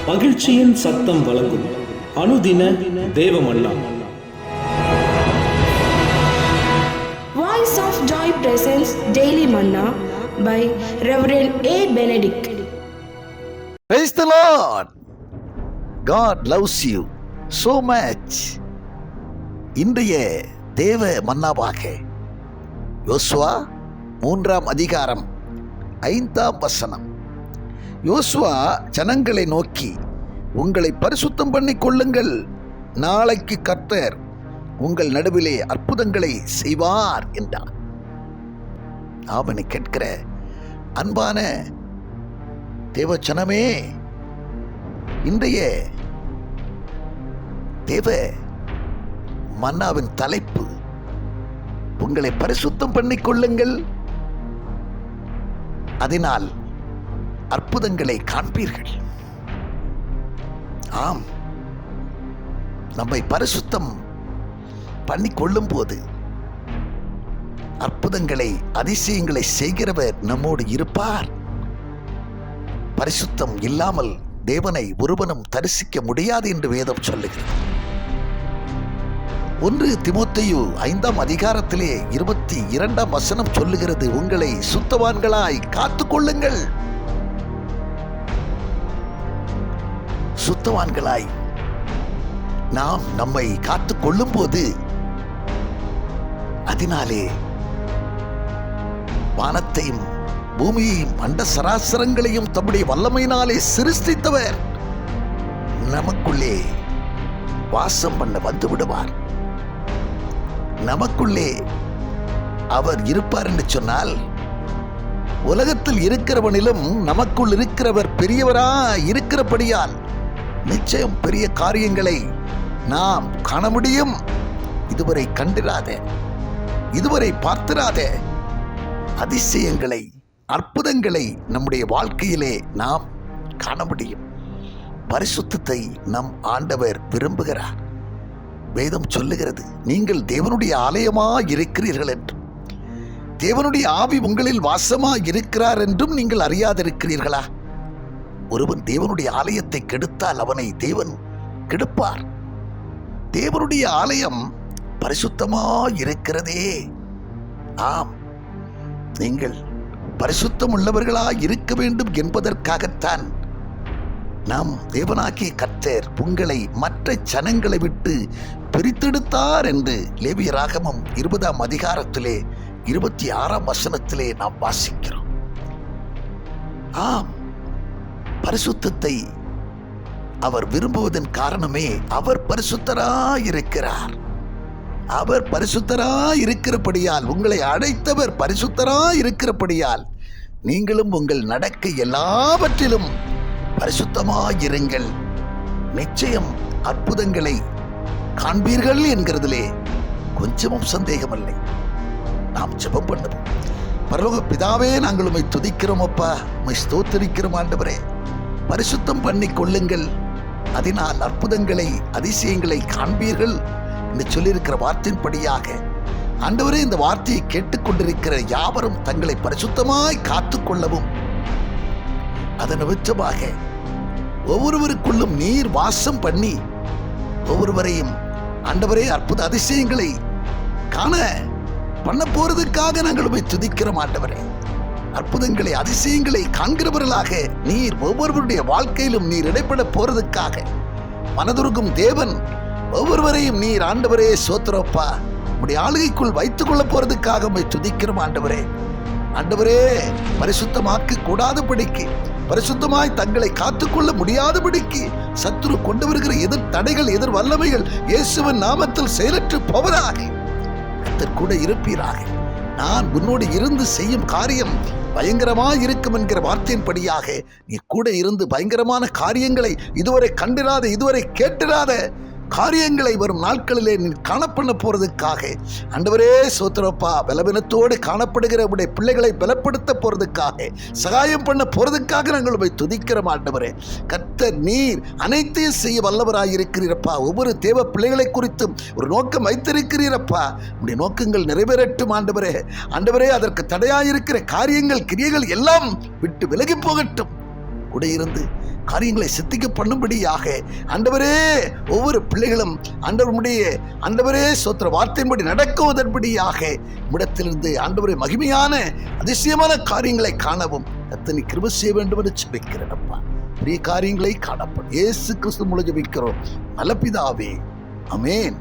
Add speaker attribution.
Speaker 1: மகிழ்ச்சியின் சத்தம் வழங்கும் அனுதின தேவமன்னா.
Speaker 2: Voice of Joy presents Daily Manna by Reverend A. Benedict.
Speaker 3: Praise the Lord. God loves you so much. இன்றைய தேவ மன்னாவாக யோசுவா 3ஆம் அதிகாரம் 5ஆம் வசனம். யோசுவா ஜனங்களை நோக்கி, உங்களை பரிசுத்தம் பண்ணிக் கொள்ளுங்கள், நாளைக்கு கர்த்தர் உங்கள் நடுவிலே அற்புதங்களை செய்வார் என்றார். அவனை கேட்கிற அன்பான தேவ ஜனமே, இன்றைய தேவ மன்னாவின் தலைப்பு, உங்களை பரிசுத்தம் பண்ணிக் கொள்ளுங்கள், அதனால் அற்புதங்களை காண்பீர்கள். ஆம், நம்மை பரிசுத்தம் பண்ணிக் கொள்ளும் போது அற்புதங்களை, அதிசயங்களை செய்கிறவர் நம்மோடு இருப்பார். பரிசுத்தம் இல்லாமல் தேவனை ஒருவனும் தரிசிக்க முடியாது என்று வேதம் சொல்லுகிறது. 1 தீமோத்தேயு 5ஆம் அதிகாரத்திலே 22ஆம் வசனம் சொல்லுகிறது, உங்களை சுத்தவான்களாய் காத்துக் கொள்ளுங்கள். சுத்தவான்களாய் நாம் நம்மை காத்துக் கொள்ளும் போது, அதனாலே வானத்தையும் பூமியையும் அண்ட சராசரங்களையும் தம்முடைய வல்லமையினாலே சிருஷ்டித்தவர் நமக்குள்ளே வாசம் பண்ண வந்து விடுவார். நமக்குள்ளே அவர் இருப்பார் என்று சொன்னால், உலகத்தில் இருக்கிறவனிலும் நமக்குள் இருக்கிறவர் பெரியவரா இருக்கிறபடியால் நிச்சயம் பெரிய காரியங்களை நாம் காண முடியும். இதுவரை கண்டிராத, இதுவரை பார்த்திராத அதிசயங்களை, அற்புதங்களை நம்முடைய வாழ்க்கையிலே நாம் காண முடியும். பரிசுத்தத்தை நம் ஆண்டவர் விரும்புகிறார். வேதம் சொல்லுகிறது, நீங்கள் தேவனுடைய ஆலயமாய் இருக்கிறீர்கள் என்றும், தேவனுடைய ஆவி உங்களில் வாசமாய் இருக்கிறார் என்றும் நீங்கள் அறியாதிருக்கிறீர்களா? ஒருவன் தேவனுடைய ஆலயத்தை கெடுத்தால் அவனை தேவன் கெடுப்பார். தேவனுடைய ஆலயம் பரிசுத்தமாய் இருக்கிறதே. ஆம், நீங்கள் பரிசுத்தம் உள்ளவர்களாய் இருக்க வேண்டும் என்பதற்காகத்தான் நாம் தேவனாகிய கர்த்தர் உங்களை மற்ற ஜனங்களை விட்டு பிரித்தெடுத்தார் என்று லேவியராகமம் 20ஆம் அதிகாரத்திலே 26ஆம் வசனத்திலே நாம் வாசிக்கிறோம். ஆம், பரிசுத்தத்தை அவர் விரும்புவதன் காரணமே அவர் பரிசுத்தராயிருக்கிறார். அவர் பரிசுத்தராயிருக்கிறபடியால், உங்களை அழைத்தவர் பரிசுத்தராயிருக்கிறபடியால், நீங்களும் உங்கள் நடக்கை எல்லாவற்றிலும் பரிசுத்தமாயிருங்கள். நிச்சயம் அற்புதங்களை காண்பீர்கள் என்கிறதிலே கொஞ்சமும் சந்தேகமில்லை. நாம் ஜெபம் பண்ணுவோம். பரலோக பிதாவே, நாங்கள் உம்மை துதிக்கிறோம் அப்பா, உம்மை ஸ்தோத்திரிக்கிறோம் ஆண்டவரே. பரிசுத்தம் பண்ணிக் கொள்ளுங்கள், அதனால் அற்புதங்களை, அதிசயங்களை காண்பீர்கள் என்று சொல்லியிருக்கிற வார்த்தையின்படியாக ஆண்டவரே, இந்த வார்த்தையை கேட்டுக்கொண்டிருக்கிற யாவரும் தங்களை பரிசுத்தமாய் காத்துக்கொள்ளவும், அதன் நிமித்தமாக ஒவ்வொருவருக்குள்ளும் நீர் வாசம் பண்ணி ஒவ்வொருவரையும் ஆண்டவரே அற்புத அதிசயங்களை காண பண்ண போறதுக்காக நாங்கள் உம்மை துதிக்கிறோம் ஆண்டவரே. அற்புதங்களை, அதிசயங்களை காண்கிறவர்களாக நீர் ஒவ்வொருவருடைய வாழ்க்கையிலும் நீர் இடைப்பட போறதுக்காக மனதுருகும் தேவன் ஒவ்வொருவரையும் நீர் ஆண்டவரே சோத்திரப்பா உம்முடைய ஆளுகைக்குள் வைத்துக் கொள்ள போறதுக்காக உம்மை துதிக்கிறோம் ஆண்டவரே. ஆண்டவரே, பரிசுத்தமாக்க கூடாதபடிக்கு, பரிசுத்தமாய் தங்களை காத்துக்கொள்ள முடியாதபடிக்கு சத்துரு கொண்டு வருகிற எதிர் தடைகள், எதிர் வல்லமைகள் இயேசுவின் நாமத்தில் செயலற்று போவதாக. கர்த்தர் கூட இருப்பீராக. நான் உன்னோடு இருந்து செய்யும் காரியம் பயங்கரமாய் இருக்கும் என்கிற வார்த்தையின்படியாக நீ கூட இருந்து பயங்கரமான காரியங்களை, இதுவரை கண்டிராத, இதுவரை கேட்டிராத காரியங்களை வரும் நாட்களிலே நீ காணப்பண்ண போறதுக்காக ஆண்டவரே சோத்திரப்பா, பலவீனத்தோடு காணப்படுகிற உடைய பிள்ளைகளை பலப்படுத்த போறதுக்காக, சகாயம் பண்ண போறதுக்காக நாங்கள் உம்மை துதிக்கிறோம் ஆண்டவரே. கர்த்தர் நீர் அனைத்தையும் செய்ய வல்லவராயிருக்கிறீரப்பா. ஒவ்வொரு தேவ பிள்ளைகளை குறித்தும் ஒரு நோக்கம் வைத்திருக்கிறீரப்பா. உடைய நோக்கங்கள் நிறைவேறட்டும் ஆண்டவரே. ஆண்டவரே, அதற்கு தடையாயிருக்கிற காரியங்கள், கிரியைகள் எல்லாம் விட்டு விலகி போகட்டும். கூட இருந்து காரியங்களை சித்திக்க பண்ணும்படியாக ஆண்டவரே ஒவ்வொரு பிள்ளைகளும் ஆண்டவரே ஸ்தோத்திர வார்த்தையின்படி நடக்குவதன்படியாக இடத்திலிருந்து ஆண்டவரே மகிமையான அதிசயமான காரியங்களை காணவும் கர்த்தர் கிருபை செய்ய வேண்டும் என்று ஜெபிக்கிறேனப்பா. பெரிய காரியங்களை காணப்படும் இயேசு கிறிஸ்து மூலம் ஜெபிக்கிறோம் நல்ல பிதாவே, ஆமென்.